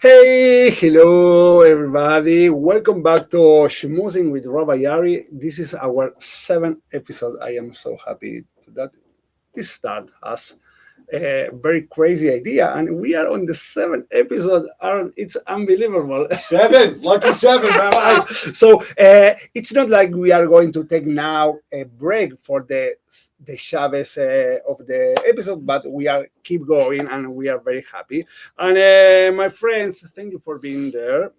Hey, hello everybody. Welcome back to Shmozzin with Rabbi Ari. This is our seventh episode. I am so happy that this start as a very crazy idea, and we are on the seventh episode. And it's unbelievable. Seven, lucky seven, Rabbi. So it's not like we are going to take now a break for the Shabbos of the episode, but we are keep going, and we are very happy. And my friends, thank you for being there.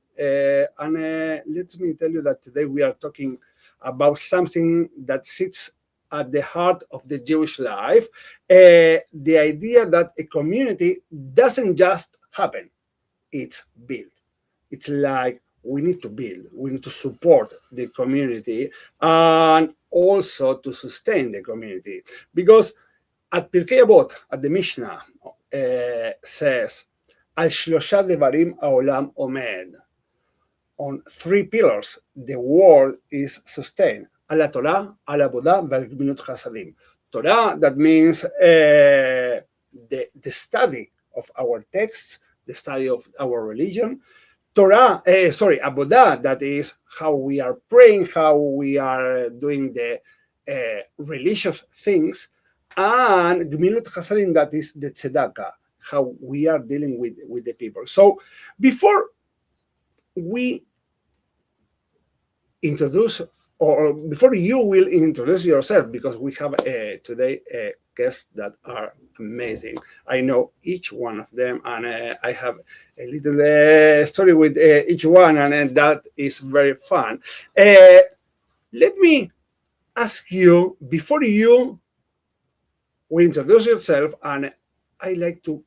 And let me tell you that today we are talking about something that sits at the heart of the Jewish life, the idea that a community doesn't just happen, it's built. It's like we need to build, we need to support the community and also to sustain the community. Because at Pirkei Avot, at the Mishnah, says, Al Shlosha Devarim Haolam Omed. On three pillars, the world is sustained. Al Torah, al Avodah, ועל גמילות חסדים. Torah, that means the study of our texts, the study of our religion. Avodah, that is how we are praying, how we are doing the religious things. And Gmilut Chasadim, that is the tzedakah, how we are dealing with the people. So before we introduce, or before you will introduce yourself, because we have today guests that are amazing. I know each one of them, and I have a little story with each one, and that is very fun. Let me ask you, before you will introduce yourself, and I like to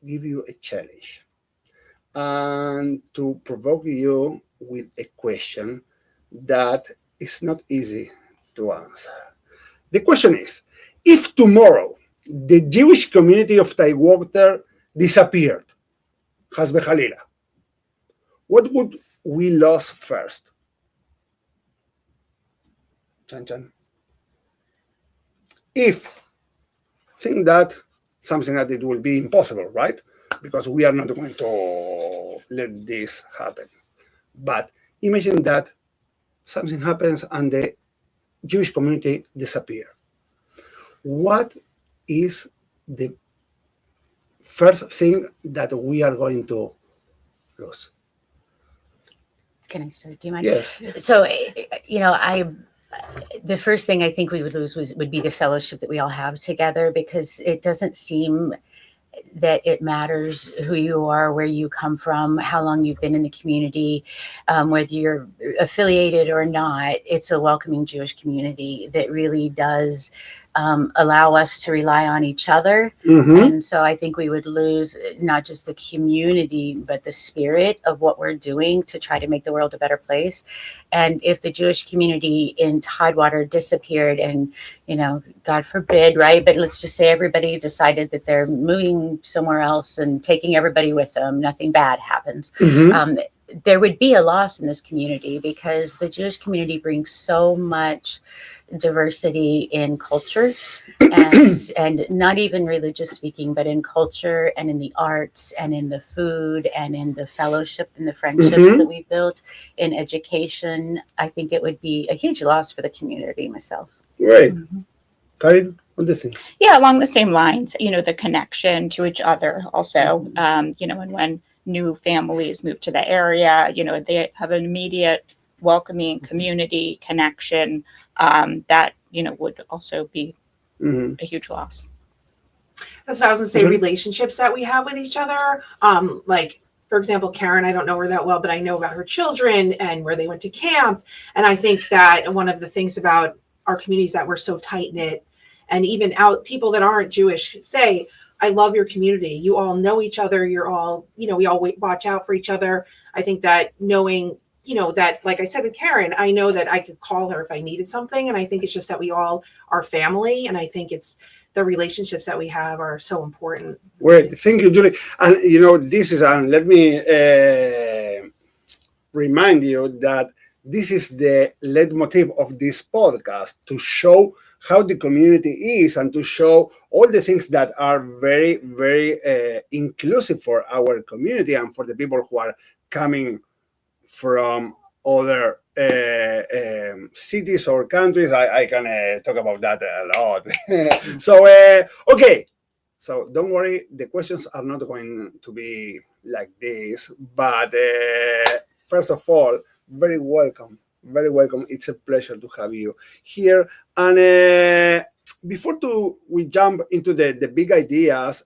give you a challenge and to provoke you with a question that is not easy to answer. The question is, if tomorrow the Jewish community of Tidewater disappeared, Chas v'chalila, what would we lose first? Chan Chan. If think that something that it will be impossible, right? Because we are not going to let this happen. But imagine that something happens and the Jewish community disappears. What is the first thing that we are going to lose? Can I start? Do you mind? Yes. So, the first thing I think we would lose would be the fellowship that we all have together, because it doesn't seem that it matters who you are, where you come from, how long you've been in the community, whether you're affiliated or not. It's a welcoming Jewish community that really does allow us to rely on each other. Mm-hmm. And so I think we would lose not just the community, but the spirit of what we're doing to try to make the world a better place. And if the Jewish community in Tidewater disappeared and, God forbid, right? But let's just say everybody decided that they're moving somewhere else and taking everybody with them, nothing bad happens. Mm-hmm. There would be a loss in this community, because the Jewish community brings so much diversity in culture and not even religious speaking, but in culture and in the arts and in the food and in the fellowship and the friendships Mm-hmm. that we built in education. I think it would be a huge loss for the community myself. Great. Karin, what do you think? Yeah, along the same lines, the connection to each other also, and when new families move to the area, they have an immediate welcoming community connection that, would also be a huge loss. That's what I was going to say, relationships that we have with each other. Like, for example, Karen, I don't know her that well, but I know about her children and where they went to camp. And I think that one of the things about our communities that we're so tight-knit, and even out people that aren't Jewish say, I love your community. You all know each other. You're all, we all watch out for each other. I think that knowing, that, like I said with Karen, I know that I could call her if I needed something. And I think it's just that we all are family. And I think it's the relationships that we have are so important. Great. Thank you, Julie. And, this is, and let me remind you that this is the leitmotif of this podcast, to show how the community is and to show all the things that are very, very inclusive for our community and for the people who are coming from other cities or countries. I can talk about that a lot. So, okay. So don't worry, the questions are not going to be like this. But first of all, very welcome. Very welcome. It's a pleasure to have you here. And before we jump into the big ideas,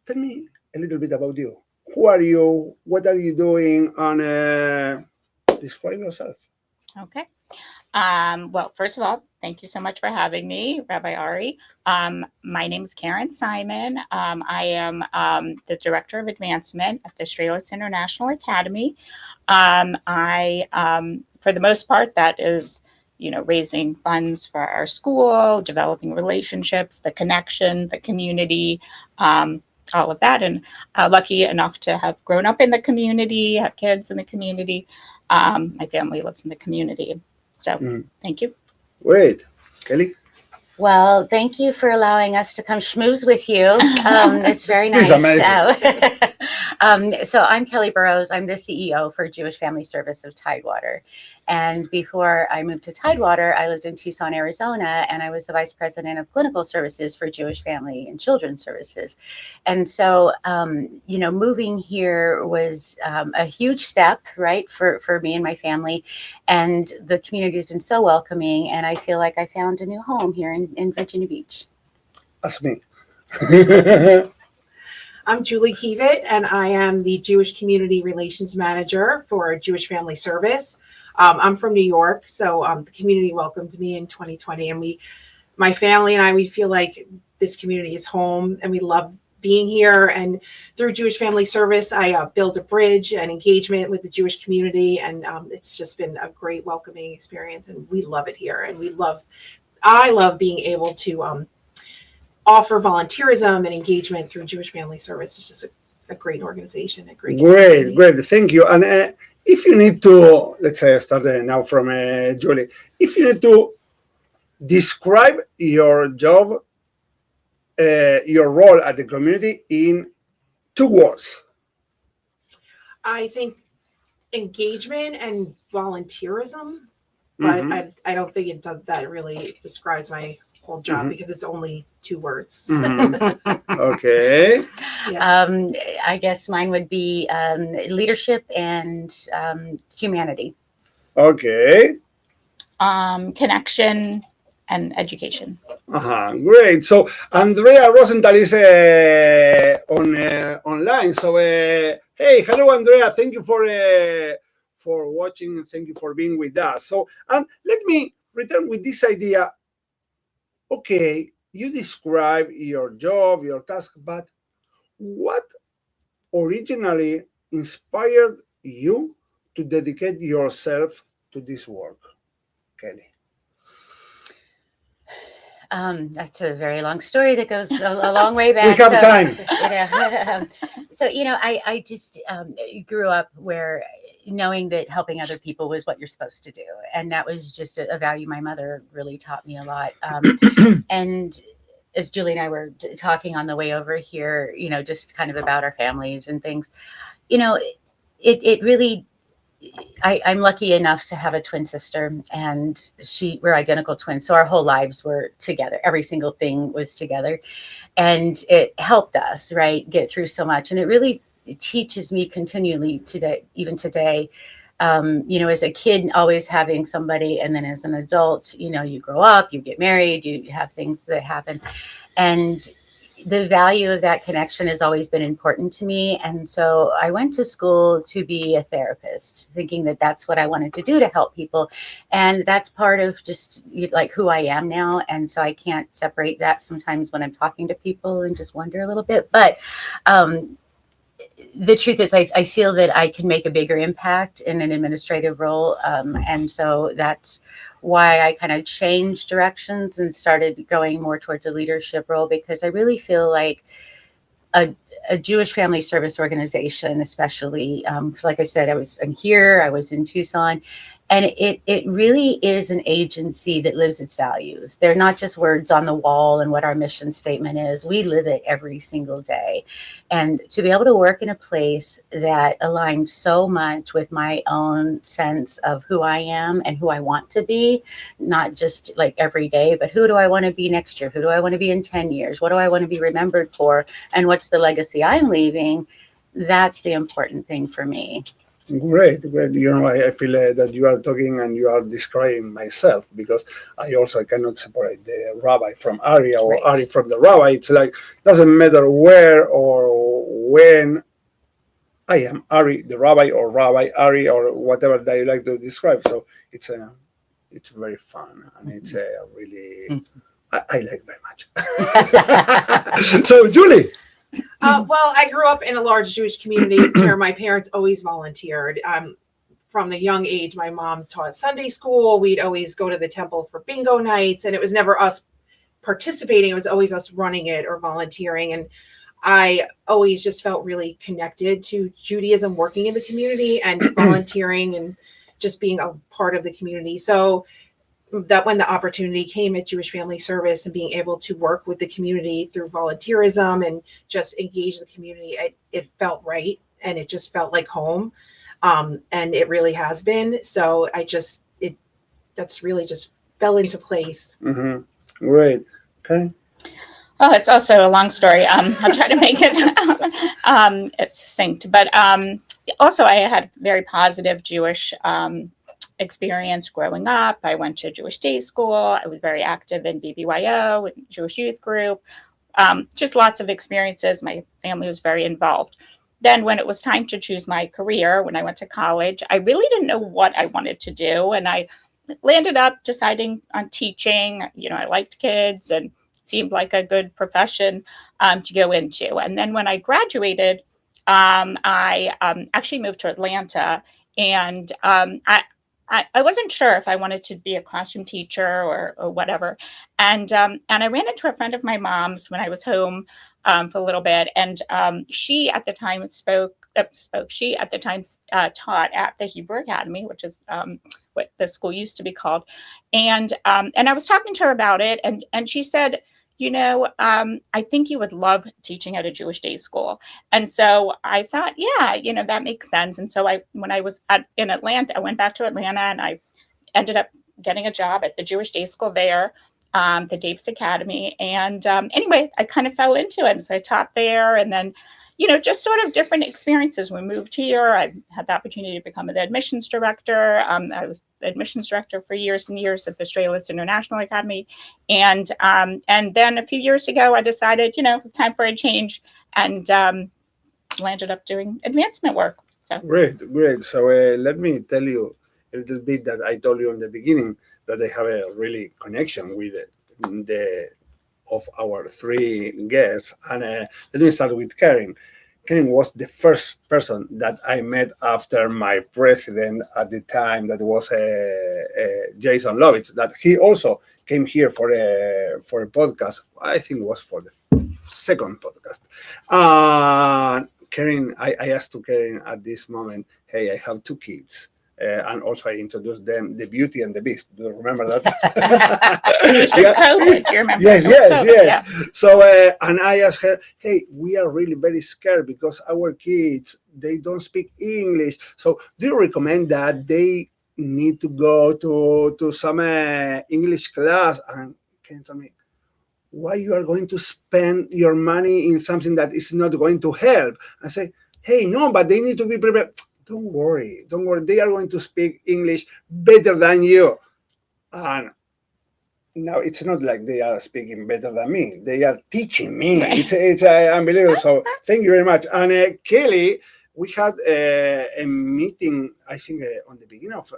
tell me a little bit about you. Who are you? What are you doing? And describe yourself. Okay. Well, first of all, thank you so much for having me, Rabbi Ari. My name is Karen Simon. I am the Director of Advancement at the Stralis International Academy. For the most part, that is, raising funds for our school, developing relationships, the connection, the community, all of that. And lucky enough to have grown up in the community, have kids in the community. My family lives in the community. So thank you. Great. Kelly? Well, thank you for allowing us to come schmooze with you. It's very nice. It's amazing. So I'm Kelly Burrows. I'm the CEO for Jewish Family Service of Tidewater. And before I moved to Tidewater, I lived in Tucson, Arizona, and I was the Vice President of Clinical Services for Jewish Family and Children's Services. And so, moving here was a huge step, right, for me and my family. And the community has been so welcoming, and I feel like I found a new home here in Virginia Beach. That's me. I'm Julie Keevitt, and I am the Jewish Community Relations Manager for Jewish Family Service. I'm from New York, so the community welcomed me in 2020, and my family and I, we feel like this community is home, and we love being here. And through Jewish Family Service, I built a bridge and engagement with the Jewish community, and it's just been a great welcoming experience, and we love it here. And I love being able to offer volunteerism and engagement through Jewish Family Service. It's just a great organization, a great community. Great. Thank you. And if you need to, let's say, start now from Julie. If you need to describe your job, your role at the community in 2 words. I think engagement and volunteerism, but I don't think that really describes my whole job because it's only 2 words. Okay. Yeah. I guess mine would be leadership and humanity. Okay. Connection and education. Great. So Andrea Rosenthal is online. So hey, hello, Andrea. Thank you for watching. Thank you for being with us. So let me return with this idea. Okay, you describe your job, your task, but what originally inspired you to dedicate yourself to this work, Kelly? That's a very long story that goes a long way back. We have time. So, I just grew up where knowing that helping other people was what you're supposed to do. And that was just a value my mother really taught me a lot. And as Julie and I were talking on the way over here, just kind of about our families and things, it really, I'm lucky enough to have a twin sister, and we're identical twins. So our whole lives were together. Every single thing was together, and it helped us, right, get through so much. And it really teaches me continually today, even today, as a kid, always having somebody, and then as an adult, you grow up, you get married, you have things that happen, and the value of that connection has always been important to me. And so I went to school to be a therapist, thinking that that's what I wanted to do, to help people. And that's part of just like who I am now. And so I can't separate that sometimes when I'm talking to people and just wonder a little bit. But the truth is, I feel that I can make a bigger impact in an administrative role. And so that's why I kind of changed directions and started going more towards a leadership role, because I really feel like a Jewish family service organization, especially, because like I said, I'm here, I was in Tucson, And it really is an agency that lives its values. They're not just words on the wall and what our mission statement is. We live it every single day. And to be able to work in a place that aligns so much with my own sense of who I am and who I want to be, not just like every day, but who do I want to be next year? Who do I want to be in 10 years? What do I want to be remembered for? And what's the legacy I'm leaving? That's the important thing for me. Great, great. I feel that you are talking and you are describing myself, because I also cannot separate the rabbi from Ari, or Right. Ari from the rabbi. It's like, doesn't matter where or when I am Ari, the rabbi, or Rabbi Ari, or whatever that you like to describe. So it's very fun, and it's really, I like very much. So, Julie. Well, I grew up in a large Jewish community where my parents always volunteered. From the young age, my mom taught Sunday school. We'd always go to the temple for bingo nights, and it was never us participating. It was always us running it or volunteering. And I always just felt really connected to Judaism, working in the community and volunteering and just being a part of the community. So that when the opportunity came at Jewish Family Service and being able to work with the community through volunteerism and just engage the community, it felt right, and it just felt like home. And it really has been. So that's really just fell into place. Mm-hmm. Great. Okay. Oh, it's also a long story. I'll try to make it it's succinct. But also, I had very positive Jewish experience growing up. I went to Jewish day school. I was very active in BBYO, with Jewish youth group. Just lots of experiences. My family was very involved. Then when it was time to choose my career, when I went to college, I really didn't know what I wanted to do. And I landed up deciding on teaching. I liked kids and it seemed like a good profession to go into. And then when I graduated, I actually moved to Atlanta, and I wasn't sure if I wanted to be a classroom teacher or whatever. And I ran into a friend of my mom's when I was home for a little bit. And she at the time taught at the Hebrew Academy, which is what the school used to be called. And I was talking to her about it. And she said, I think you would love teaching at a Jewish day school. And so I thought, yeah, that makes sense. And so when I was in Atlanta, I went back to Atlanta, and I ended up getting a job at the Jewish day school there, the Davis Academy. And anyway, I kind of fell into it. And so I taught there, and then, just sort of different experiences. We moved here. I had the opportunity to become the admissions director. I was the admissions director for years and years at the Australis International Academy. And then a few years ago, I decided, it was time for a change, and landed up doing advancement work. So. Great. So let me tell you a little bit that I told you in the beginning, that I have a really connection with the of our three guests. And let me start with Karen. Karen was the first person that I met after my president at the time, that was Jason Lovitz, that he also came here for a podcast. I think it was for the second podcast. Karen, I asked to Karen at this moment, hey, I have two kids. And also I introduced them, the Beauty and the Beast. Do you remember that? COVID, do you remember? Yes. Yeah. So, and I asked her, hey, we are really very scared because our kids, they don't speak English. So do you recommend that they need to go to some English class? And Karen told me, why you are going to spend your money in something that is not going to help? I say, hey, no, but they need to be prepared. Don't worry. They are going to speak English better than you. And now it's not like they are speaking better than me. They are teaching me. Right. It's unbelievable. So thank you very much. And Kelly, we had a meeting, I think, on the beginning of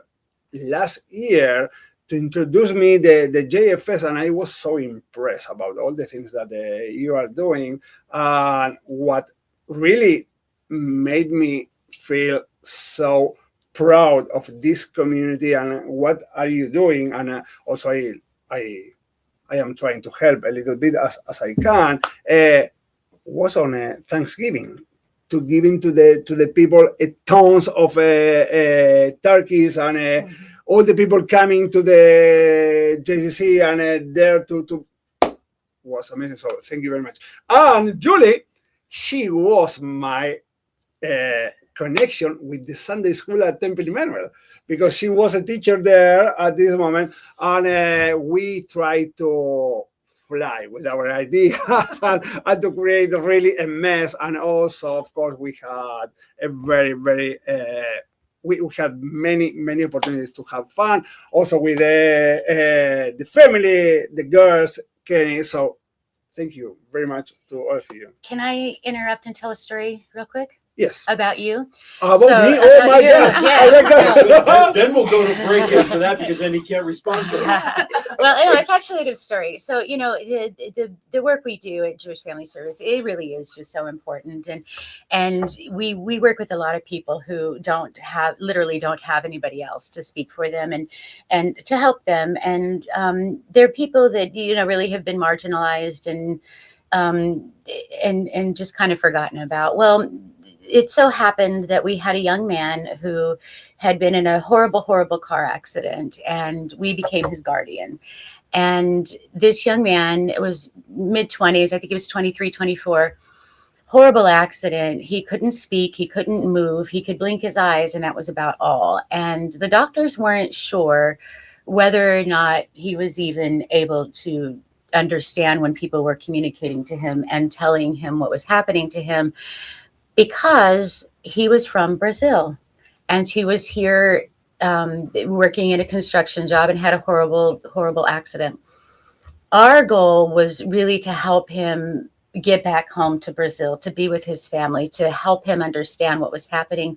last year to introduce me the JFS, and I was so impressed about all the things that you are doing. And what really made me feel so proud of this community and what are you doing, and also I am trying to help a little bit as I can, was on Thanksgiving, to giving to the people tons of turkeys and all the people coming to the JCC and there to was amazing. So thank you very much. And Julie, she was my connection with the Sunday school at Temple Emmanuel because she was a teacher there at this moment, and we tried to fly with our ideas and to create really a mess. And also, of course, we had a very we had many opportunities to have fun. Also with the family, the girls, Kenny. So thank you very much to all of you. Can I interrupt and tell a story real quick Yes. about you? About So, me? Oh about my you, God. yes. I like that. Then we'll go to break after that because then he can't respond to it. Well, anyway, it's actually a good story. So, the work we do at Jewish Family Service, it really is just so important. And we work with a lot of people who literally don't have anybody else to speak for them and to help them. And they're people that, really have been marginalized and just kind of forgotten about. Well, it so happened that we had a young man who had been in a horrible car accident, and we became his guardian. And this young man, it was mid-20s, I think he was 23, 24, horrible accident. He couldn't speak, he couldn't move, he could blink his eyes, and that was about all. And the doctors weren't sure whether or not he was even able to understand when people were communicating to him and telling him what was happening to him, because he was from Brazil and he was here working in a construction job and had a horrible accident. Our goal was really to help him get back home to Brazil, to be with his family, to help him understand what was happening.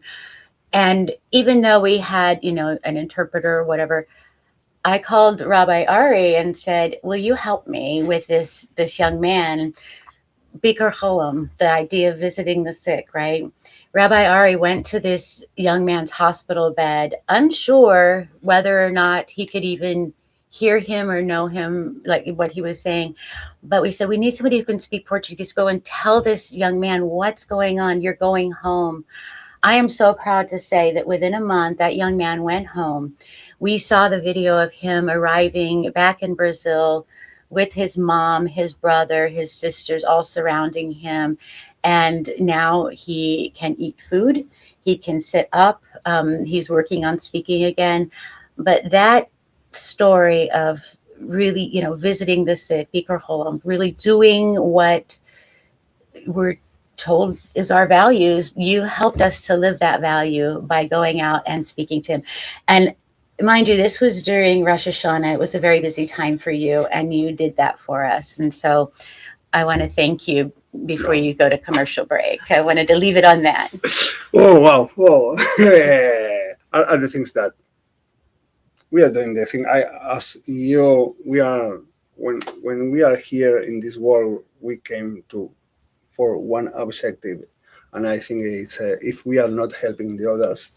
And even though we had, an interpreter or whatever, I called Rabbi Ari and said, will you help me with this young man? Bikur Cholam, the idea of visiting the sick, right? Rabbi Ari went to this young man's hospital bed, unsure whether or not he could even hear him or know him, like what he was saying. But we said, we need somebody who can speak Portuguese. Go and tell this young man what's going on. You're going home. I am so proud to say that within a month, that young man went home. We saw the video of him arriving back in Brazil with his mom, his brother, his sisters, all surrounding him. And now he can eat food. He can sit up. He's working on speaking again. But that story of really, visiting the sick, Bikur Cholam, really doing what we're told is our values, you helped us to live that value by going out and speaking to him. And mind you, this was during Rosh Hashanah. It was a very busy time for you, and you did that for us. And so I want to thank you before you go to commercial break. I wanted to leave it on that. Oh, wow. Well, are the things that we are doing the thing. We are, when we are here in this world, we came for one objective. And I think it's if we are not helping the others,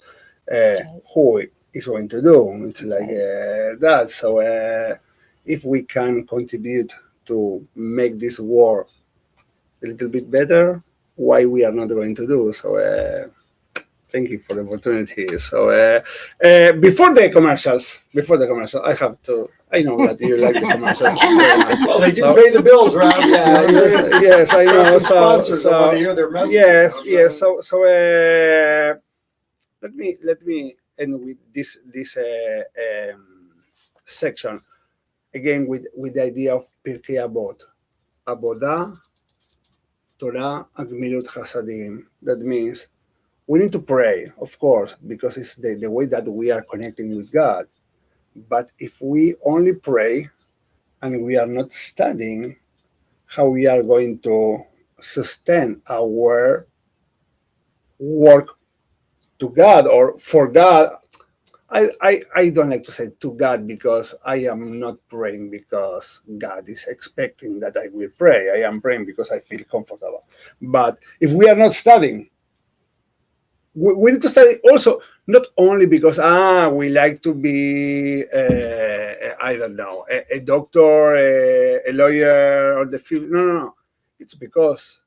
Right. who is going to do? It's That's like right. that. So if we can contribute to make this world a little bit better, why we are not going to do? So thank you for the opportunity. So before the commercials, I have to. I know that you like the commercials very much. Well, they do So- pay the bills, Rob. Yeah, yes, I know. Sponsors, I want to hear their message. Yes. So let me end with this section again with the idea of Pirkei Avot, Avodah, Torah, and Gemilut Hasadim. That means we need to pray, of course, because it's the way that we are connecting with God. But if we only pray and we are not studying how we are going to sustain our work to God or for God, I don't like to say to God, because I am not praying because God is expecting that I will pray. I am praying because I feel comfortable. But if we are not studying, we need to study also, not only because we like to be I don't know, a doctor, a lawyer, or the field. No. It's because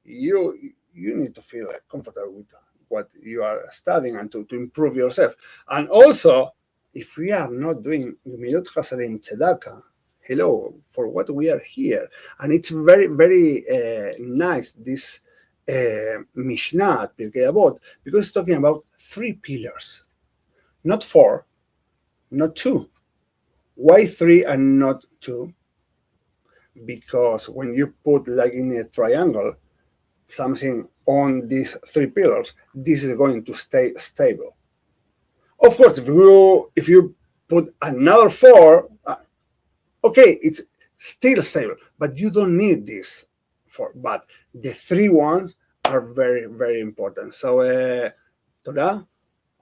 you need to feel comfortable with what you are studying and to improve yourself. And also, if we are not doing Gemilut Chasadim Tzedakah, hello, for what we are here. And it's very, very nice, this Mishnah at Pirkei Avot, because it's talking about 3 pillars, not 4, not 2. Why 3 and not 2? Because when you put like in a triangle something on these 3 pillars, this is going to stay stable. Of course, if you put another 4, okay, it's still stable, but you don't need this 4. But the 3 ones are very, very important. So Torah,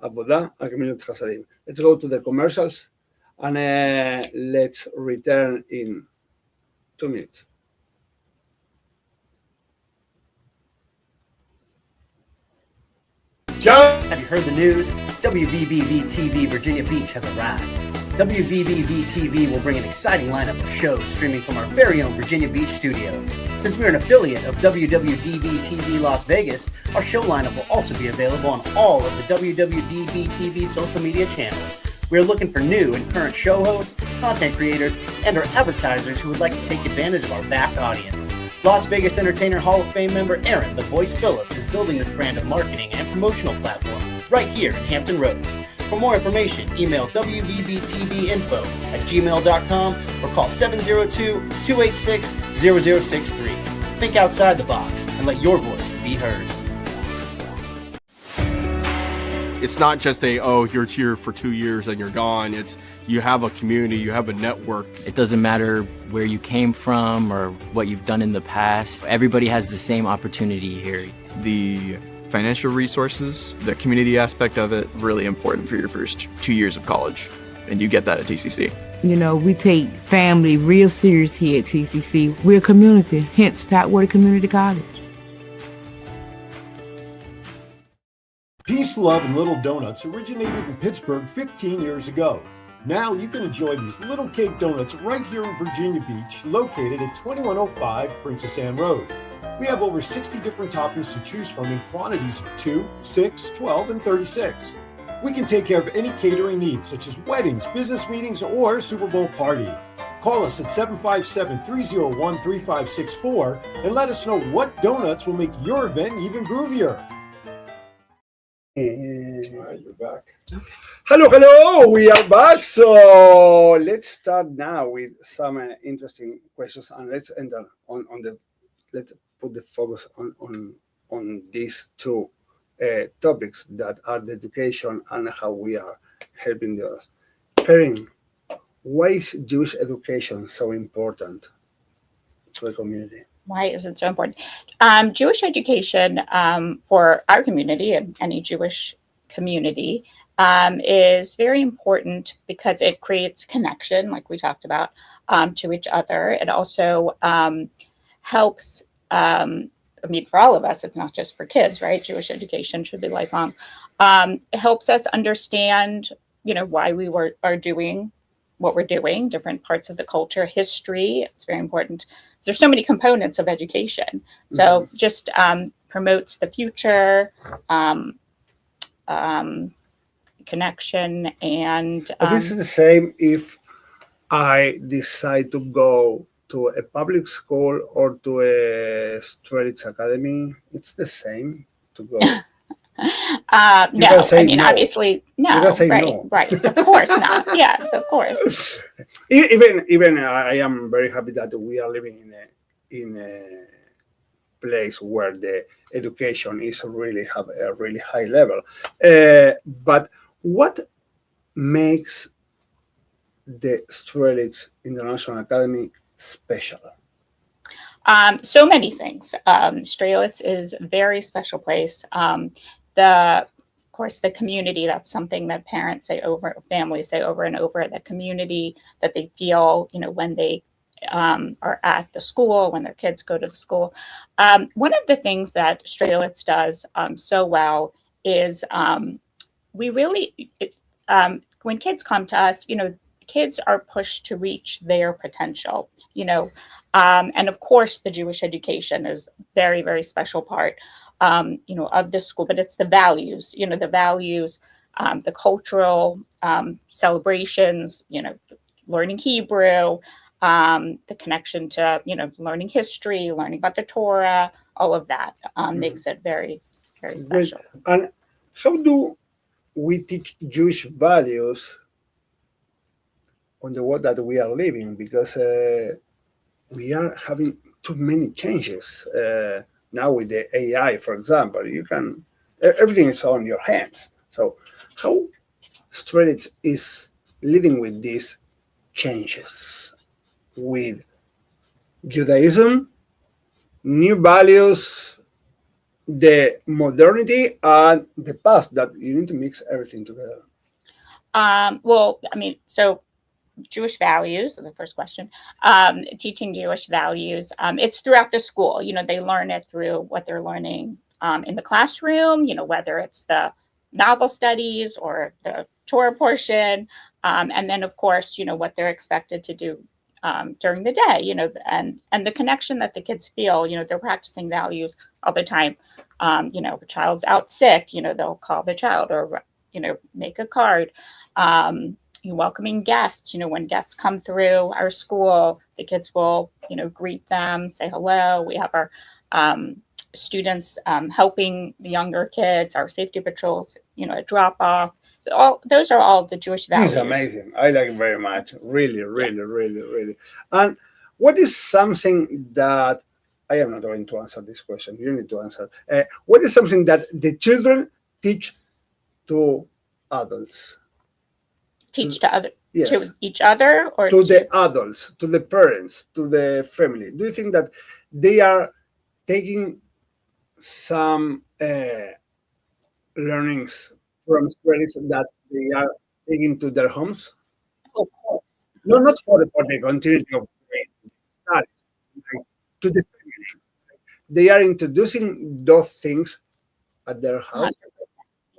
Avodah, and Gemilut Chasadim. Let's go to the commercials, and let's return in 2 minutes. Have you heard the news? WVBV TV Virginia Beach has arrived. WVBV TV will bring an exciting lineup of shows streaming from our very own Virginia Beach studio. Since we're an affiliate of WWDB TV Las Vegas, our show lineup will also be available on all of the WWDB TV social media channels. We're looking for new and current show hosts, content creators, and our advertisers who would like to take advantage of our vast audience. Las Vegas Entertainer Hall of Fame member Aaron "The Voice" Phillips is building this brand of marketing and promotional platform right here in Hampton Roads. For more information, email wvbtvinfo@gmail.com or call 702-286-0063. Think outside the box and let your voice be heard. It's not just you're here for 2 years and you're gone. It's you have a community, you have a network. It doesn't matter where you came from or what you've done in the past. Everybody has the same opportunity here. The financial resources, the community aspect of it, really important for your first 2 years of college. And you get that at TCC. You know, we take family real serious here at TCC. We're a community, hence Topwater Community College. Peace, Love, and Little Donuts originated in Pittsburgh 15 years ago. Now you can enjoy these little cake donuts right here in Virginia Beach, located at 2105 Princess Anne Road. We have over 60 different toppings to choose from in quantities of 2, 6, 12, and 36. We can take care of any catering needs, such as weddings, business meetings, or Super Bowl party. Call us at 757-301-3564 and let us know what donuts will make your event even groovier. All right, you're back. Hello, we are back. So let's start now with some interesting questions, and let's enter on the. Let's put the focus on these 2 topics that are the education and how we are helping the others. Perrin, why is Jewish education so important to the community? Why is it so important? Jewish education for our community and any Jewish community is very important because it creates connection, like we talked about, to each other. It also helps, for all of us, it's not just for kids, right? Jewish education should be lifelong. It helps us understand, why we are doing what we're doing, different parts of the culture, history. It's very important. There's so many components of education. So just promotes the future, connection, and... this is the same if I decide to go to a public school or to a Strelitz Academy. It's the same to go. No, no. Obviously, no. Right. Of course not. Yes, of course. Even I am very happy that we are living in a place where the education is really have a really high level. But what makes the Strelitz International Academy special? So many things. Strelitz is a very special place. Of course, the community, that's something that parents say families say over and over, the community that they feel, when they are at the school, when their kids go to the school. One of the things that Strelitz does so well is we really, when kids come to us, kids are pushed to reach their potential, and of course the Jewish education is very, very special part, of the school, but it's the values, the values the cultural celebrations, learning Hebrew, the connection to, learning history, learning about the Torah, all of that makes it very, very Great. special. And how do we teach Jewish values on the world that we are living? Because we are having too many changes. Now with the AI, for example, everything is on your hands. So how straight is living with these changes, with Judaism, new values, the modernity, and the past, that you need to mix everything together? Well, I mean, so Jewish values, the first question, teaching Jewish values, it's throughout the school. They learn it through what they're learning in the classroom, whether it's the novel studies or the Torah portion. And then, of course, what they're expected to do during the day, and the connection that the kids feel, they're practicing values all the time. If a child's out sick, they'll call the child or, make a card. Welcoming guests, when guests come through our school, the kids will, greet them, say hello. We have our students helping the younger kids, our safety patrols, at drop off. So those are all the Jewish values. It's amazing. I like it very much. Really, really, really, really. And what is something that I am not going to answer this question. You need to answer. What is something that the children teach to adults? Teach to other, Yes. to each other, or to the adults, to the parents, to the family? Do you think that they are taking some learnings from experience that they are taking to their homes? Of course. No, not for the continuity of the studies, like, to the family. They are introducing those things at their house. 100%.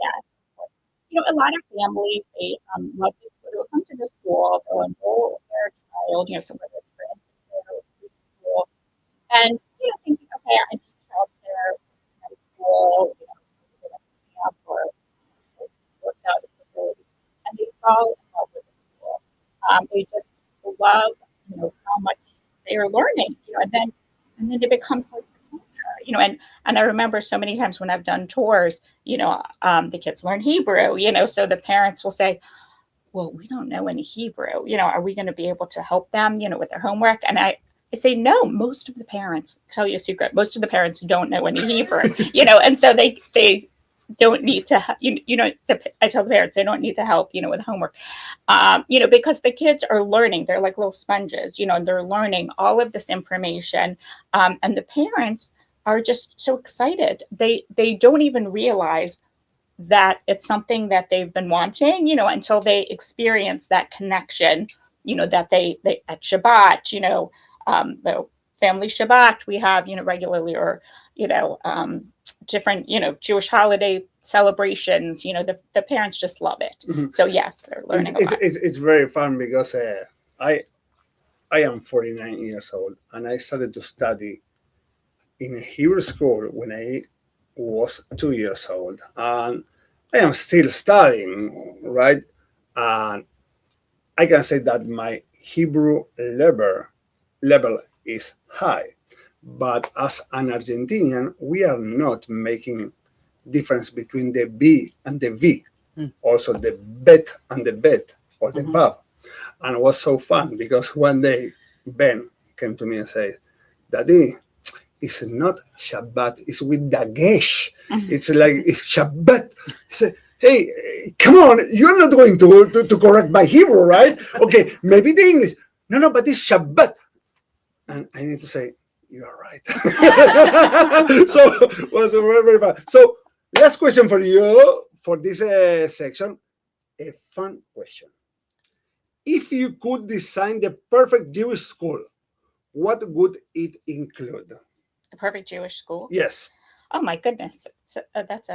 Yeah. A lot of families, they love this. They'll come to the school, they'll enroll their child, so whether it's for infant or preschool, and thinking, okay, I need childcare at school, camp or worked out at the facility, and they fall in love with the school. They just love, how much they are learning, and then they become part of the culture, and I remember so many times when I've done tours, the kids learn Hebrew, so the parents will say, well, we don't know any Hebrew, are we going to be able to help them, with their homework? And I say, no, most of the parents, tell you a secret, most of the parents don't know any Hebrew, and so they don't need to, I tell the parents they don't need to help, with homework, because the kids are learning. They're like little sponges, and they're learning all of this information. And the parents are just so excited. They don't even realize that it's something that they've been wanting, until they experience that connection, that they at Shabbat, the family Shabbat we have, regularly, or, different, Jewish holiday celebrations, the parents just love it. Mhm. So yes, they're learning a lot. It's very fun because I am 49 years old, and I started to study in a Hebrew school when I was 2 years old, and I am still studying, right? And I can say that my Hebrew level is high, but as an Argentinian, we are not making difference between the B and the V, also the bet and the bet, or the pub. And it was so fun because one day Ben came to me and said, Daddy, it's not Shabbat, it's with Dagesh. It's like, it's Shabbat. He said, hey, come on, you're not going to correct my Hebrew, right? Okay, maybe the English. No, but it's Shabbat. And I need to say, you are right. So it was very, very fun. So last question for you for this section, a fun question. If you could design the perfect Jewish school, what would it include? The perfect Jewish school? Yes. Oh my goodness. So, that's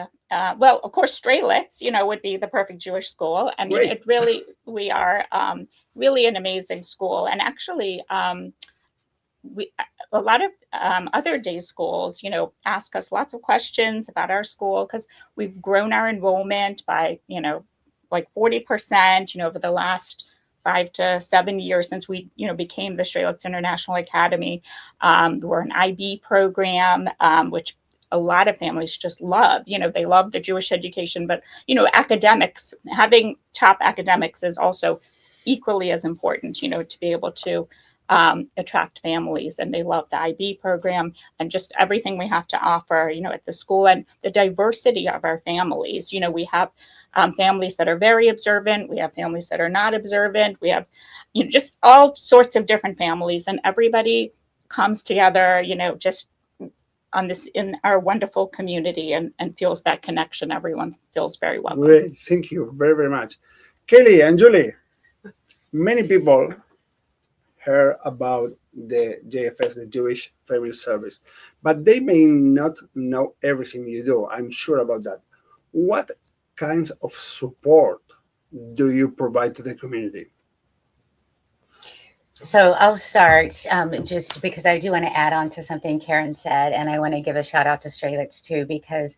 well, of course, Strelitz, would be the perfect Jewish school. I mean, Great. we are really an amazing school. And actually, a lot of other day schools, ask us lots of questions about our school because we've grown our enrollment by, like 40%, over the last 5 to 7 years since we, became the Strelitz International Academy. We're an IB program, which a lot of families just love. They love the Jewish education, but, academics, having top academics is also equally as important, to be able to attract families. And they love the IB program and just everything we have to offer, at the school, and the diversity of our families. We have families that are very observant. We have families that are not observant. We have, just all sorts of different families, and everybody comes together, just on this, in our wonderful community, and feels that connection. Everyone feels very welcome. Great. Thank you very, very much. Kelly and Julie, many people heard about the JFS, the Jewish Family Service, but they may not know everything you do. I'm sure about that. What kinds of support do you provide to the community? So I'll start just because I do want to add on to something Karen said, and I want to give a shout out to Strelitz too, because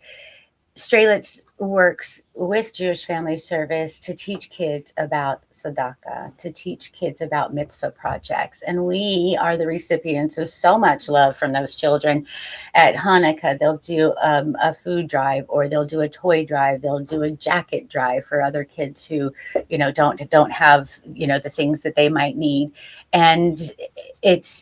Strelitz works with Jewish Family Service to teach kids about tzedakah, to teach kids about mitzvah projects. And we are the recipients of so much love from those children. At Hanukkah, they'll do a food drive, or they'll do a toy drive. They'll do a jacket drive for other kids who, don't have, the things that they might need. And it's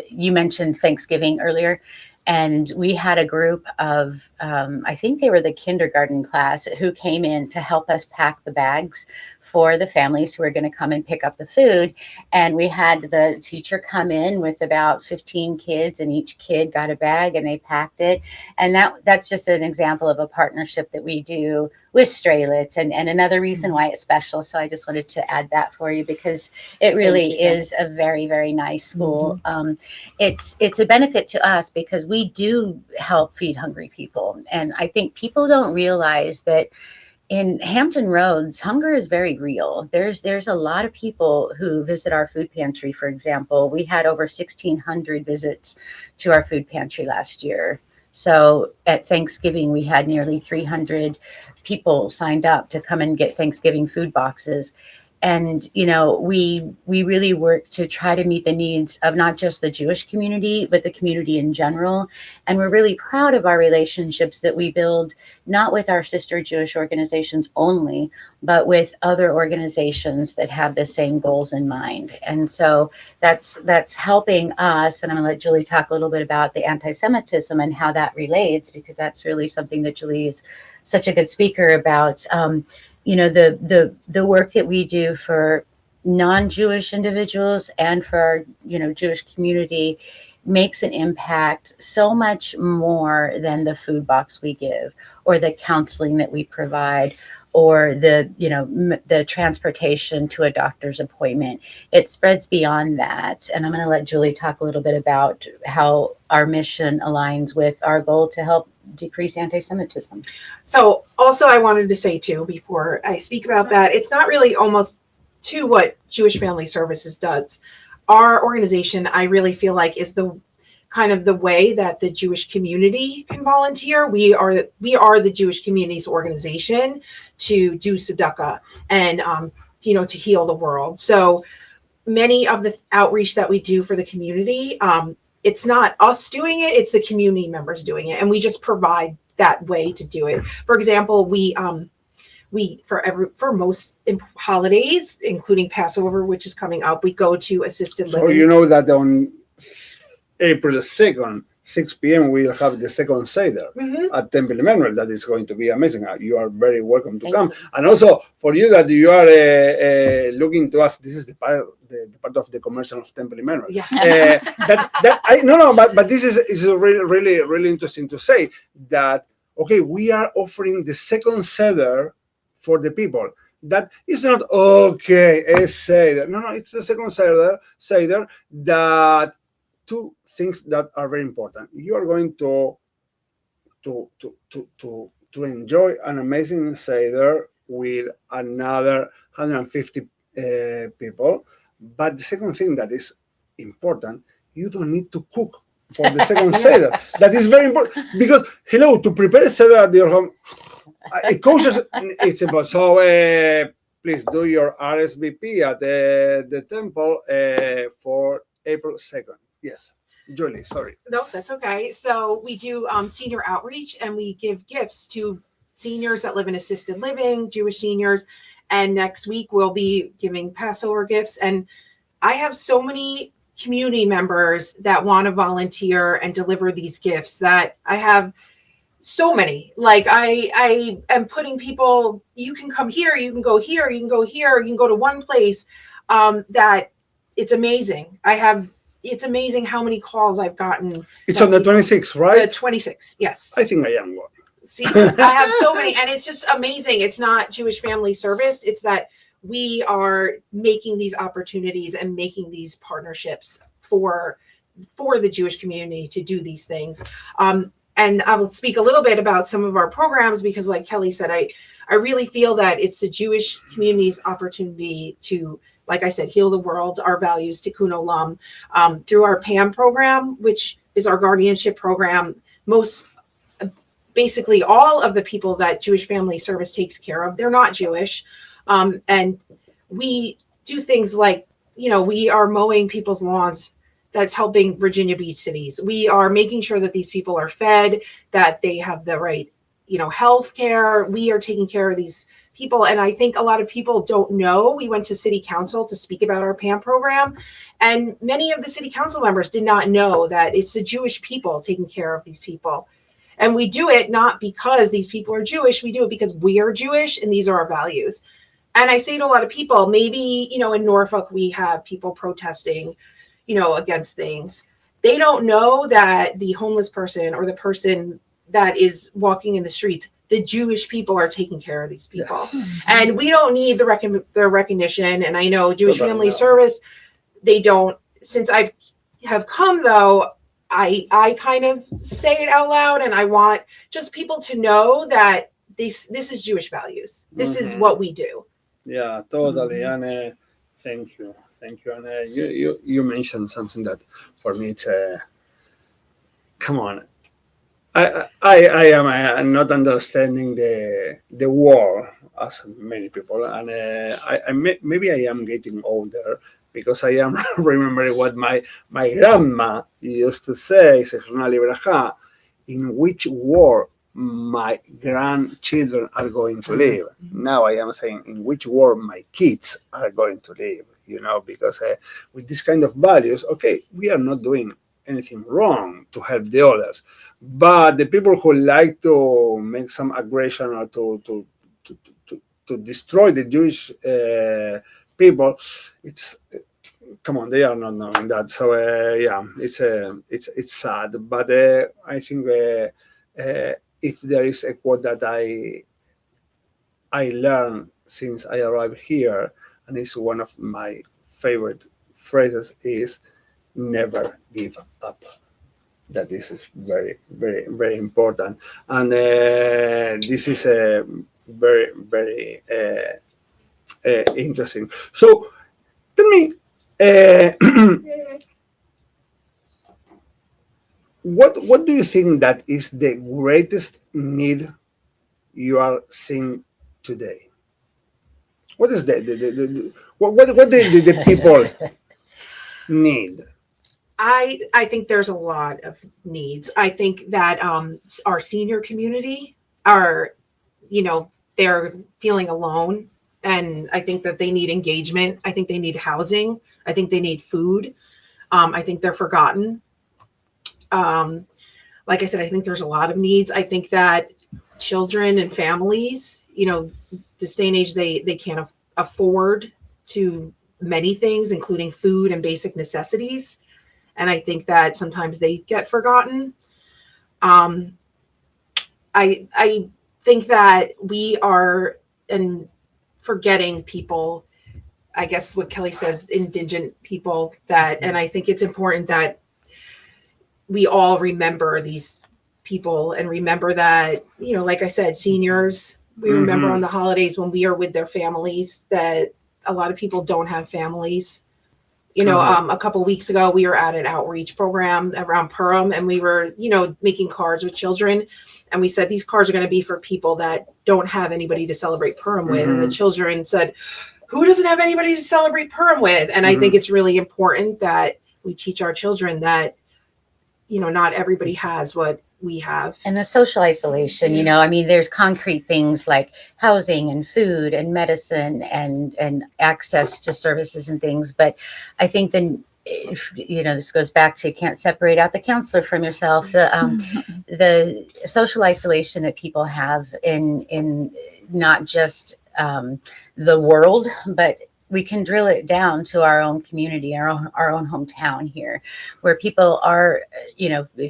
you mentioned Thanksgiving earlier. And we had a group of, I think they were the kindergarten class, who came in to help us pack the bags for the families who were going to come and pick up the food. And we had the teacher come in with about 15 kids, and each kid got a bag and they packed it. And that's just an example of a partnership that we do with Strelitz, and another reason why it's special. So I just wanted to add that for you, because it really is a very, very nice school. It's a benefit to us because we do help feed hungry people. And I think people don't realize that in Hampton Roads, hunger is very real. There's a lot of people who visit our food pantry, for example. We had over 1,600 visits to our food pantry last year. So at Thanksgiving, we had nearly 300 people signed up to come and get Thanksgiving food boxes. And, we really work to try to meet the needs of not just the Jewish community, but the community in general. And we're really proud of our relationships that we build, not with our sister Jewish organizations only, but with other organizations that have the same goals in mind. And so that's helping us. And I'm going to let Julie talk a little bit about the anti-Semitism and how that relates, because that's really something that Julie is such a good speaker about. The work that we do for non-Jewish individuals and for our, Jewish community makes an impact so much more than the food box we give, or the counseling that we provide, or the transportation to a doctor's appointment. It spreads beyond that. And I'm going to let Julie talk a little bit about how our mission aligns with our goal to help decrease anti-Semitism. So also I wanted to say too, before I speak about that, it's not really almost to what Jewish Family Services does. Our organization, I really feel like, is the kind of the way that the Jewish community can volunteer. We are the Jewish community's organization to do tzedakah and to heal the world. So many of the outreach that we do for the community, it's not us doing it, it's the community members doing it, and we just provide that way to do it. For example, we for most holidays, including Passover, which is coming up, we go to assisted living. So you know that on April 2nd, 6 p.m., we'll have the second Seder at Temple Emmanuel. That is going to be amazing. You are very welcome to come. And also, for you that you are looking to us, this is the part of the commercial of Temple Emmanuel. Yeah. But this is really, really, really interesting to say that, okay, we are offering the second Seder for the people. That is not, okay, a Seder. No, it's the second Seder that two things that are very important. You are going to enjoy an amazing Seder with another 150 people. But the second thing that is important, you don't need to cook for the second Seder. That is very important because, hello, to prepare a Seder at your home, it costs, it's about, so please do your RSVP at the temple for April 2nd. Yes, Julie, sorry. No, that's okay. So we do senior outreach, and we give gifts to seniors that live in assisted living, Jewish seniors. And next week we'll be giving Passover gifts. And I have so many community members that want to volunteer and deliver these gifts that I have so many. Like I am putting people, you can come here, you can go here, you can go here, you can go to one place. That it's amazing. It's amazing how many calls I've gotten. It's on the 26th, right? The 26th, yes. I think I am one. See, I have so many, and it's just amazing. It's not Jewish Family Service. It's that we are making these opportunities and making these partnerships for the Jewish community to do these things. And I will speak a little bit about some of our programs because, like Kelly said, I really feel that it's the Jewish community's opportunity to, like I said, heal the world, our values, Tikkun Olam, through our PAM program, which is our guardianship program. Basically all of the people that Jewish Family Service takes care of, they're not Jewish. And we do things like, we are mowing people's lawns. That's helping Virginia Beach cities. We are making sure that these people are fed, that they have the right, health care. We are taking care of these people. And I think a lot of people don't know. We went to city council to speak about our PAM program. And many of the city council members did not know that it's the Jewish people taking care of these people. And we do it not because these people are Jewish. We do it because we are Jewish and these are our values. And I say to a lot of people, maybe, in Norfolk, we have people protesting, against things. They don't know that the homeless person or the person that is walking in the streets, the Jewish people are taking care of these people. And we don't need the recognition. And I know Jewish Family Service, they don't. Since I have come, though, I kind of say it out loud, and I want just people to know that this is Jewish values. This is what we do. Yeah, totally. And thank you. And you mentioned something that for me it's come on. I am not understanding the war as many people, and maybe I am getting older because I am remembering what my grandma used to say, Zechrona Livracha, in which war my grandchildren are going to live. Now I am saying in which war my kids are going to live, because with this kind of values, okay, we are not doing anything wrong to help the others, but the people who like to make some aggression or to destroy the Jewish people, it's come on, they are not knowing that. So yeah, it's sad, but I think if there is a quote that I learned since I arrived here, and it's one of my favorite phrases, is never give up. That this is very, very, very important, and this is a very, very interesting. So tell me, what do you think that is the greatest need you are seeing today? What is what the people need? I think there's a lot of needs. I think that our senior community are, they're feeling alone, and I think that they need engagement. I think they need housing. I think they need food. I think they're forgotten. Like I said, I think there's a lot of needs. I think that children and families, this day and age, they can't afford to many things, including food and basic necessities. And I think that sometimes they get forgotten. I think that we are forgetting people, I guess what Kelly says, indigent people, and I think it's important that we all remember these people and remember that, like I said, seniors, we remember on the holidays when we are with their families, that a lot of people don't have families, A couple weeks ago, we were at an outreach program around Purim, and we were, making cards with children. And we said, these cards are going to be for people that don't have anybody to celebrate Purim with. And the children said, who doesn't have anybody to celebrate Purim with? And I think it's really important that we teach our children that, not everybody has what we have. And the social isolation, there's concrete things like housing and food and medicine and access to services and things. But I think then, this goes back to can't separate out the counselor from yourself. The social isolation that people have in not just the world, but we can drill it down to our own community, our own hometown here, where people are,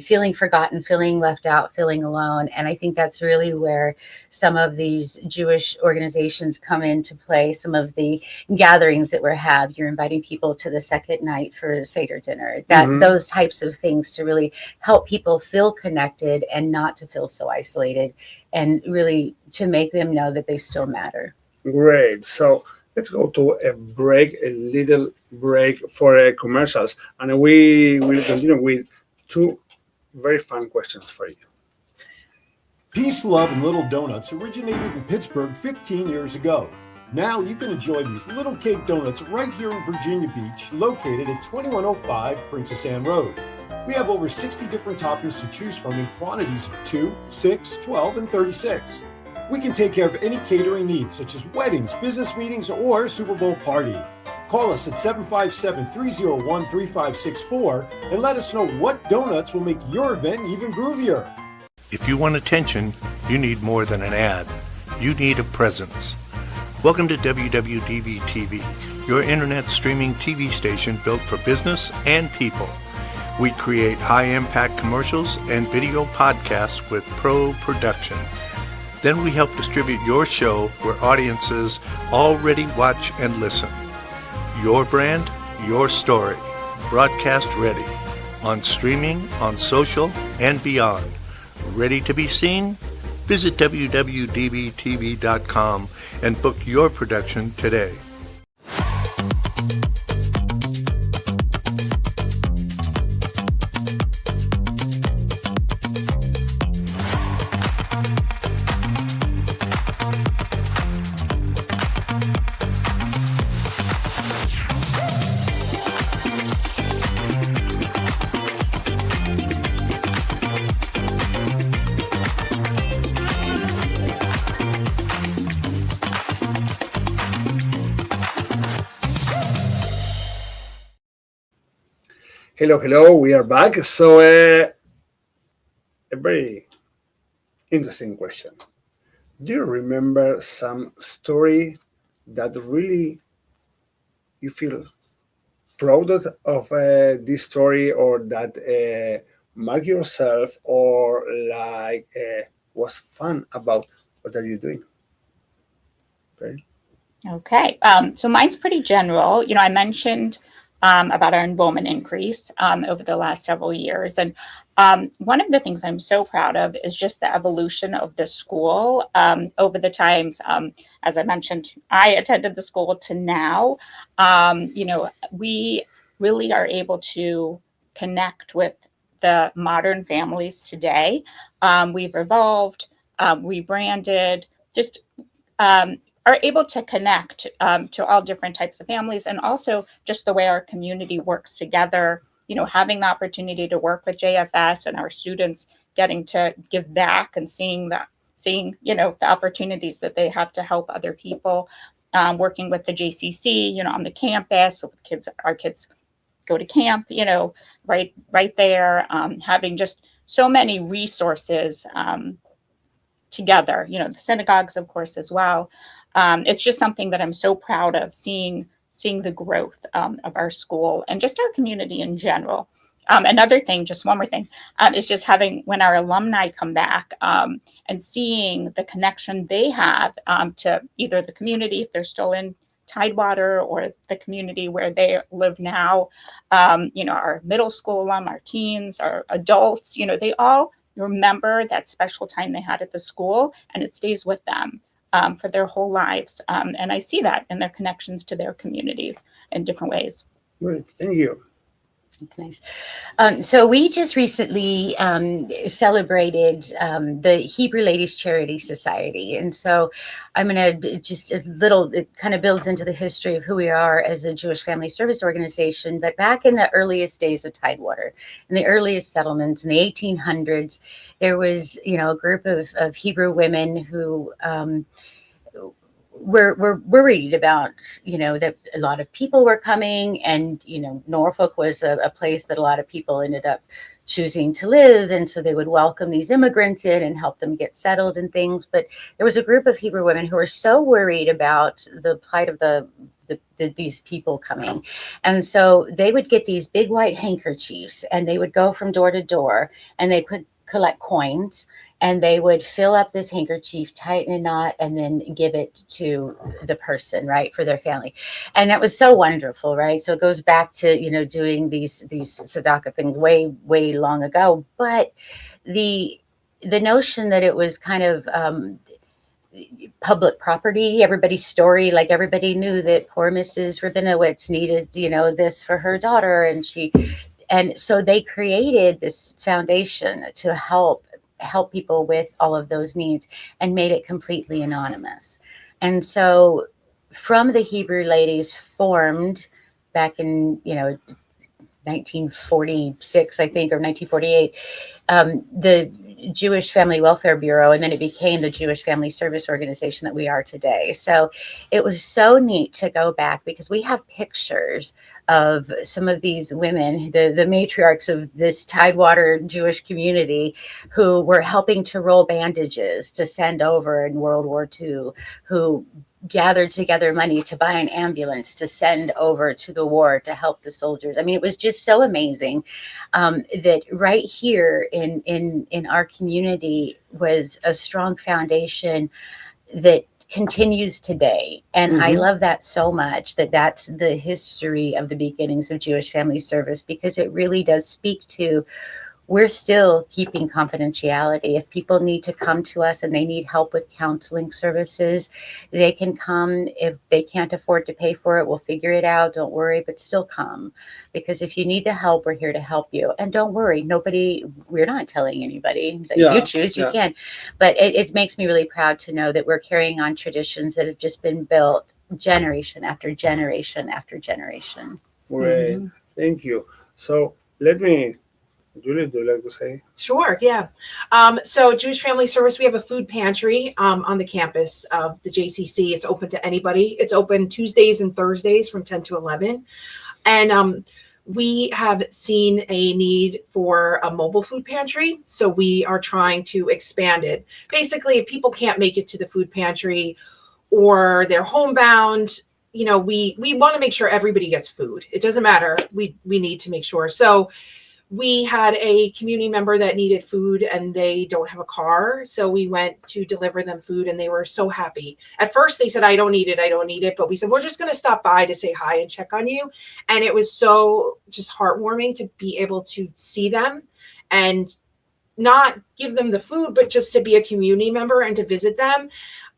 feeling forgotten, feeling left out, feeling alone. And I think that's really where some of these Jewish organizations come into play. Some of the gatherings that we have, you're inviting people to the second night for Seder dinner, those types of things to really help people feel connected and not to feel so isolated, and really to make them know that they still matter. Great. So let's go to a little break for commercials, and we will continue with two very fun questions for you. Peace, love, and little donuts originated in Pittsburgh 15 years ago. Now you can enjoy these little cake donuts right here in Virginia Beach, located at 2105 Princess Anne Road. We have over 60 different toppings to choose from in quantities of 2, 6, 12, and 36. We can take care of any catering needs, such as weddings, business meetings, or Super Bowl party. Call us at 757-301-3564 and let us know what donuts will make your event even groovier. If you want attention, you need more than an ad. You need a presence. Welcome to WWDB TV, your internet streaming TV station built for business and people. We create high-impact commercials and video podcasts with pro production. Then we help distribute your show where audiences already watch and listen. Your brand, your story. Broadcast ready. On streaming, on social, and beyond. Ready to be seen? Visit www.dbtv.com and book your production today. Hello, we are back. So a very interesting question. Do you remember some story that really you feel proud of this story, or that mark yourself, or like was fun about what are you doing? Okay. So mine's pretty general. I mentioned about our enrollment increase over the last several years. And one of the things I'm so proud of is just the evolution of the school over the times. As I mentioned, I attended the school to now. We really are able to connect with the modern families today. We've evolved, rebranded, just are able to connect to all different types of families, and also just the way our community works together, having the opportunity to work with JFS and our students getting to give back and seeing the opportunities that they have to help other people, working with the JCC, on the campus with kids, our kids go to camp, right there, having just so many resources together, the synagogues, of course, as well. It's just something that I'm so proud of, seeing the growth of our school and just our community in general. Another thing, just one more thing, is just having, when our alumni come back, and seeing the connection they have to either the community, if they're still in Tidewater, or the community where they live now, our middle school alum, our teens, our adults, they all remember that special time they had at the school, and it stays with them for their whole lives. And I see that in their connections to their communities in different ways. Great, thank you. That's nice. So we just recently celebrated the Hebrew Ladies Charity Society. And so I'm going to just a little, it kind of builds into the history of who we are as a Jewish Family Service organization. But back in the earliest days of Tidewater, in the earliest settlements in the 1800s, there was, a group of Hebrew women who we're worried about, that a lot of people were coming, and, Norfolk was a place that a lot of people ended up choosing to live. And so they would welcome these immigrants in and help them get settled and things. But there was a group of Hebrew women who were so worried about the plight of these people coming. And so they would get these big white handkerchiefs, and they would go from door to door, and they could collect coins, and they would fill up this handkerchief, tighten a knot, and then give it to the person, right, for their family. And that was so wonderful, right? So it goes back to, doing these tzedakah things way, way long ago. But the notion that it was kind of public property, everybody's story, like everybody knew that poor Mrs. Rabinowitz needed, this for her daughter, and so they created this foundation to help people with all of those needs, and made it completely anonymous. And so from the Hebrew ladies formed back in 1946, I think, or 1948, the Jewish Family Welfare Bureau, and then it became the Jewish Family Service Organization that we are today. So it was so neat to go back, because we have pictures of some of these women, the matriarchs of this Tidewater Jewish community, who were helping to roll bandages to send over in World War II, who gathered together money to buy an ambulance to send over to the war to help the soldiers. I mean, it was just so amazing that right here in our community was a strong foundation that continues today. And I love that so much, that's the history of the beginnings of Jewish Family Service, because it really does speak to, we're still keeping confidentiality. If people need to come to us and they need help with counseling services, they can come. If they can't afford to pay for it, we'll figure it out. Don't worry, but still come. Because if you need the help, we're here to help you. And don't worry, we're not telling anybody that you choose, you can. But it makes me really proud to know that we're carrying on traditions that have just been built generation after generation after generation. Great, thank you. So Julie, do you like to say? Sure, yeah. So Jewish Family Service, we have a food pantry on the campus of the JCC. It's open to anybody. It's open Tuesdays and Thursdays from 10 to 11. And we have seen a need for a mobile food pantry. So we are trying to expand it. Basically, if people can't make it to the food pantry or they're homebound, we want to make sure everybody gets food. It doesn't matter. We need to make sure. So we had a community member that needed food, and they don't have a car. So we went to deliver them food, and they were so happy. At first they said, I don't need it. But we said, we're just going to stop by to say hi and check on you. And it was so just heartwarming to be able to see them and not give them the food, but just to be a community member and to visit them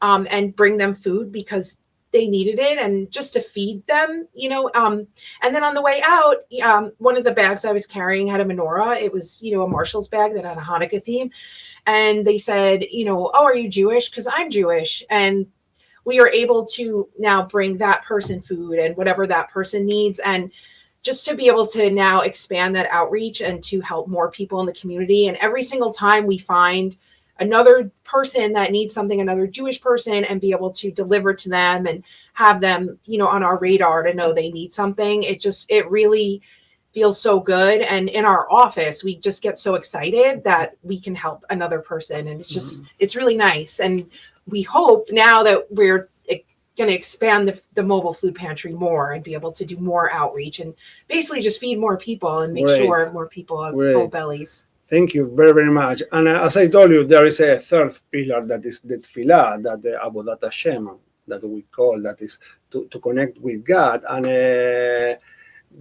and bring them food, because they needed it, and just to feed them, and then on the way out, one of the bags I was carrying had a menorah. It was, a Marshall's bag that had a Hanukkah theme. And they said, oh, are you Jewish? Because I'm Jewish. And we are able to now bring that person food and whatever that person needs. And just to be able to now expand that outreach and to help more people in the community. And every single time we find another person that needs something, another Jewish person, and be able to deliver to them and have them, on our radar to know they need something. It really feels so good. And in our office, we just get so excited that we can help another person. And it's really nice. And we hope now that we're going to expand the mobile food pantry more and be able to do more outreach and basically just feed more people and make sure more people have full bellies. Thank you very, very much. And as I told you, there is a third pillar, that is the tefillah, that the Avodat Hashem, that we call, that is to connect with God. And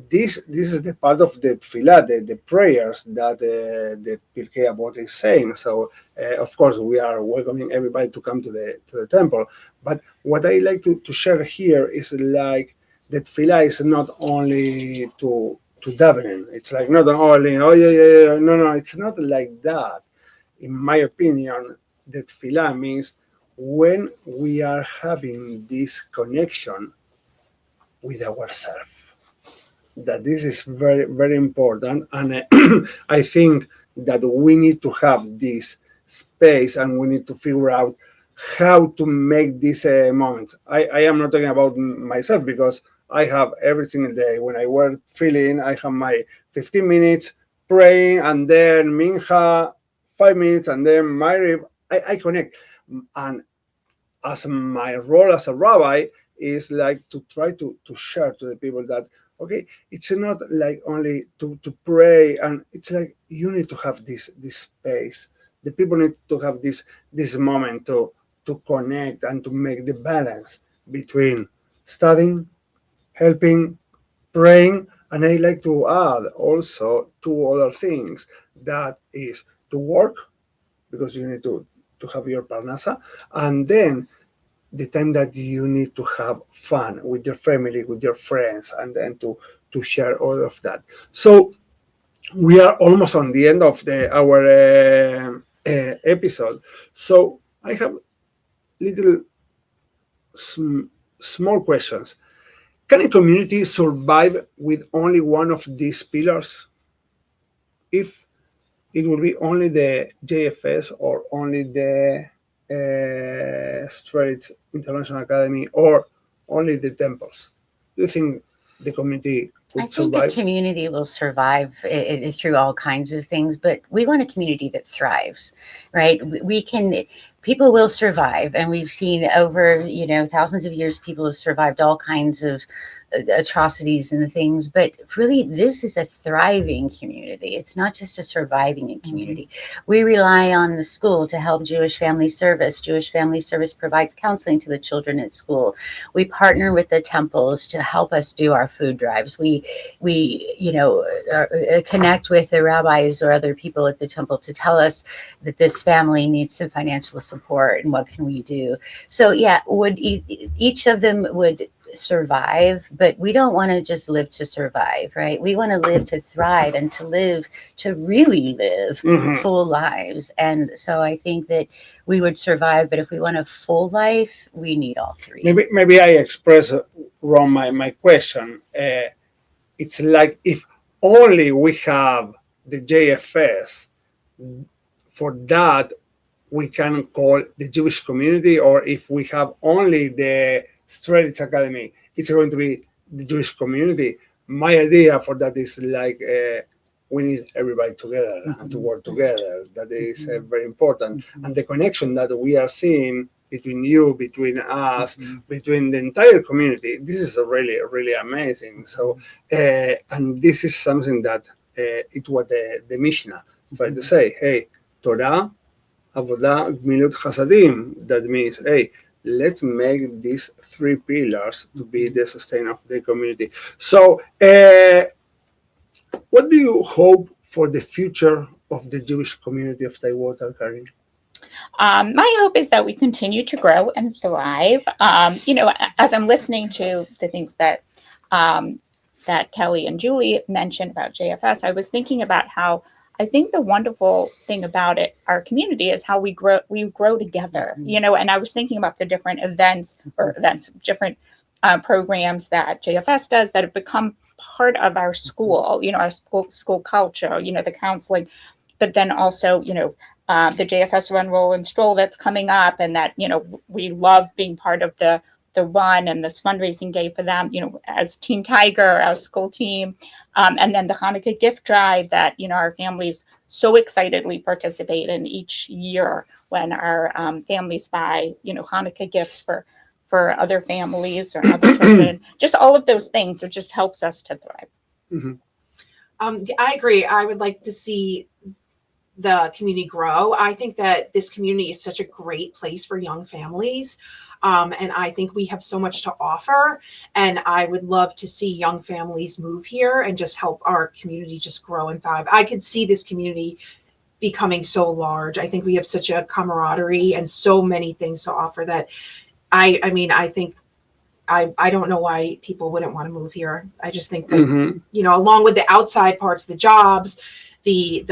this is the part of the tefillah, the prayers that the Pirkei Avot is saying. So, of course, we are welcoming everybody to come to the temple. But what I like to share here is like that tefillah is not only to davening. It's like not only, oh yeah. No, it's not like that. In my opinion, that tefillah means when we are having this connection with ourselves. That this is very, very important. And I think that we need to have this space and we need to figure out how to make these moments. I am not talking about myself because I have every single day. When I work feeling, I have my 15 minutes praying and then mincha, 5 minutes, and then Maghrib. I connect. And as my role as a rabbi is like to try to share to the people that, okay, it's not like only to pray, and it's like you need to have this space. The people need to have this moment to connect and to make the balance between studying, helping, praying, and I like to add also two other things. That is to work, because you need to have your parnasa, and then the time that you need to have fun with your family, with your friends, and then to share all of that. So we are almost on the end of our episode. So I have little small questions. Can a community survive with only one of these pillars? If it will be only the JFS or only the Straits International Academy or only the temples? Do you think the community I could think the survive? community will survive through all kinds of things, but we want a community that thrives, right? People will survive, and we've seen over, thousands of years, people have survived all kinds of atrocities and things, but really this is a thriving community. It's not just a surviving community. We rely on the school to help Jewish Family Service. Jewish Family Service provides counseling to the children at school. We partner with the temples to help us do our food drives. We connect with the rabbis or other people at the temple to tell us that this family needs some financial support and what can we do. So yeah, would each of them would survive, but we don't want to just live to survive, right? We want to live to thrive and to really live full lives. And so I think that we would survive, but if we want a full life, we need all three. Maybe I express wrong my question. It's like if only we have the JFS, for that we can call the Jewish community, or if we have only the Straits Academy, it's going to be the Jewish community. My idea for that is like we need everybody together and to work together. That is very important. And the connection that we are seeing between you, between us, between the entire community, this is really, really amazing. So, and this is something that it was the Mishnah tried to say, hey, Torah, Avodah, Gmilut, Chasadim. That means, hey, let's make these three pillars to be the sustain of the community. So, what do you hope for the future of the Jewish community of Taiwan, Karin? My hope is that we continue to grow and thrive. As I'm listening to the things that that Kelly and Julie mentioned about JFS, I was thinking about how I think the wonderful thing about our community is how we grow together, and I was thinking about the different different programs that JFS does that have become part of our school, our school culture, the counseling, but then also, the JFS Run, Roll, and Stroll that's coming up, and that, we love being part of the run and this fundraising day for them, as Team Tiger, our school team, and then the Hanukkah gift drive that, our families so excitedly participate in each year when our families buy, Hanukkah gifts for other families or other children. Just all of those things, it just helps us to thrive. I agree. I would like to see the community grow. I think that this community is such a great place for young families. And I think we have so much to offer. And I would love to see young families move here and just help our community just grow and thrive. I could see this community becoming so large. I think we have such a camaraderie and so many things to offer that I think I don't know why people wouldn't want to move here. I just think that, Mm-hmm. you know, along with the outside parts, the jobs, the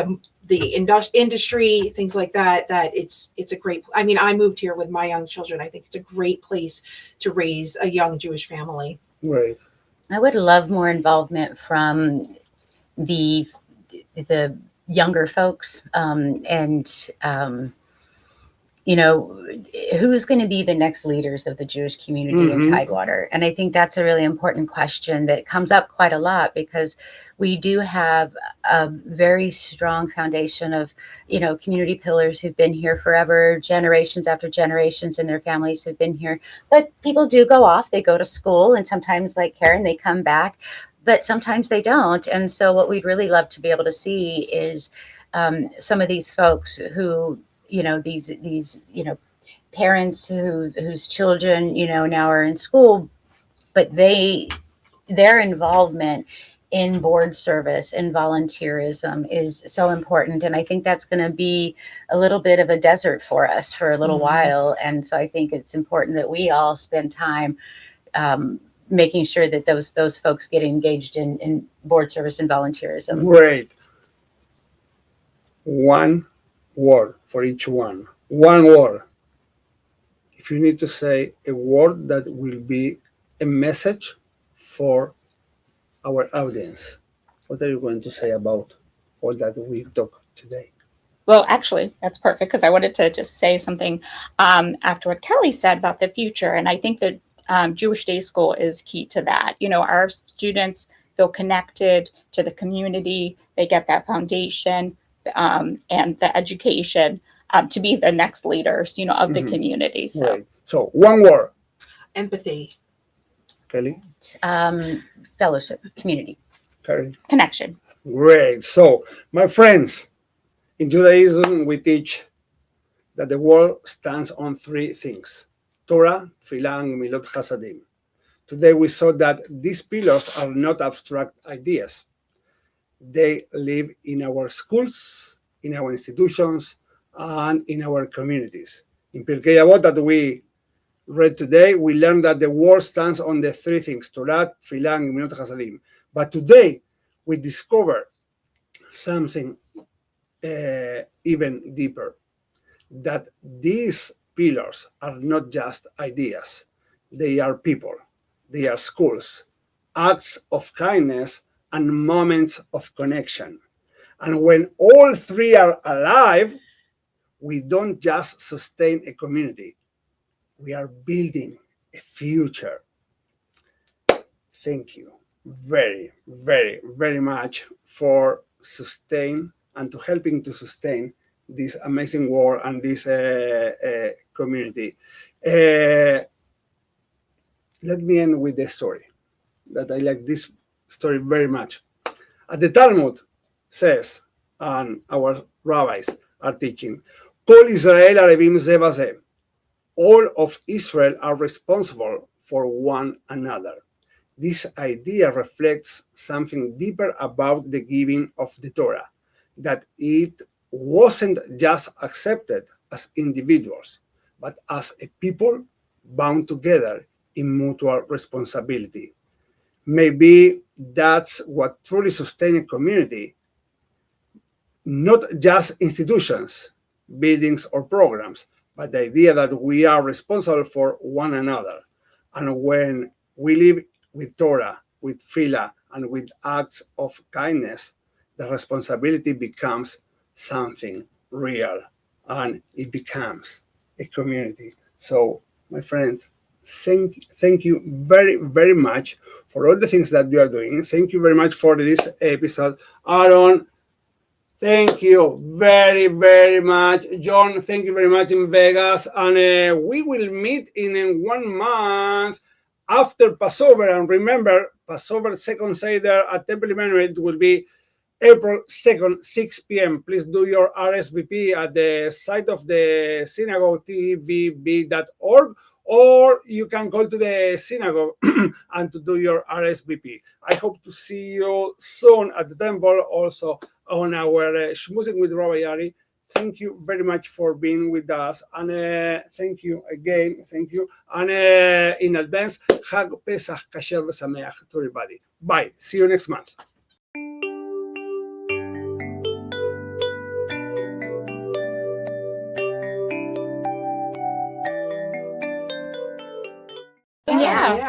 industry, things like that, that it's a great, I mean, I moved here with my young children. I think it's a great place to raise a young Jewish family. Right. I would love more involvement from the younger folks, and you know, who's going to be the next leaders of the Jewish community in Mhm. Tidewater? And I think that's a really important question that comes up quite a lot, because we do have a very strong foundation of, you know, community pillars who've been here forever, generations after generations, and their families have been here. But people do go off, they go to school, and sometimes, like Karen, they come back, but sometimes they don't. And so what we'd really love to be able to see is some of these folks who, you know, these you know, parents whose children, you know, now are in school, but their involvement in board service and volunteerism is so important. And I think that's going to be a little bit of a desert for us for a little while. And so I think it's important that we all spend time making sure that those folks get engaged in board service and volunteerism. Great. One word for each one. One word. If you need to say a word that will be a message for our audience, what are you going to say about all that we talked today? Well, actually, that's perfect, because I wanted to just say something after what Kelly said about the future. And I think that Jewish Day School is key to that. You know, our students feel connected to the community. They get that foundation and the education to be the next leaders, you know, of the community. So, Right. So one word. Empathy. Kelly? Fellowship, community. Karen? connection. Great. So, my friends, in Judaism, we teach that the world stands on three things: Torah, Tefillah, and Milot Chasadim. Today, we saw that these pillars are not abstract ideas. They live in our schools, in our institutions, and in our communities. In Pirkei Avot that we read today, we learned that the world stands on the three things: Torah, Tefillah, and Milot Chasadim. But today, we discover something even deeper, that these pillars are not just ideas. They are people, they are schools, acts of kindness, and moments of connection. And when all three are alive, we don't just sustain a community, we are building a future. Thank you very, very, very much for sustain and to helping to sustain this amazing work and this community. Let me end with a story that I like this story very much. At the Talmud says, and our rabbis are teaching, Kol Israel Arevim ze b'ze. All of Israel are responsible for one another. This idea reflects something deeper about the giving of the Torah, that it wasn't just accepted as individuals, but as a people bound together in mutual responsibility. Maybe that's what truly sustains a community, not just institutions, buildings, or programs, but the idea that we are responsible for one another. And when we live with Torah, with Tefillah, and with acts of kindness, the responsibility becomes something real, and it becomes a community. So, my friends, thank you very, very much for all the things that you are doing. Thank you very much for this episode. Aaron, thank you very, very much. John, thank you very much in Vegas. And we will meet in 1 month after Passover. And remember, Passover second Seder at Temple Emmanuel will be April 2nd, 6 p.m. Please do your RSVP at the site of the synagogue, tvb.org, or you can go to the synagogue and to do your RSVP. I hope to see you soon at the temple, also on our Shmozzin with Rabbi Ari. Thank you very much for being with us. And thank you again. Thank you. And in advance, Chag Pesach Kasher V'Sameach to everybody. Bye. See you next month. Yeah.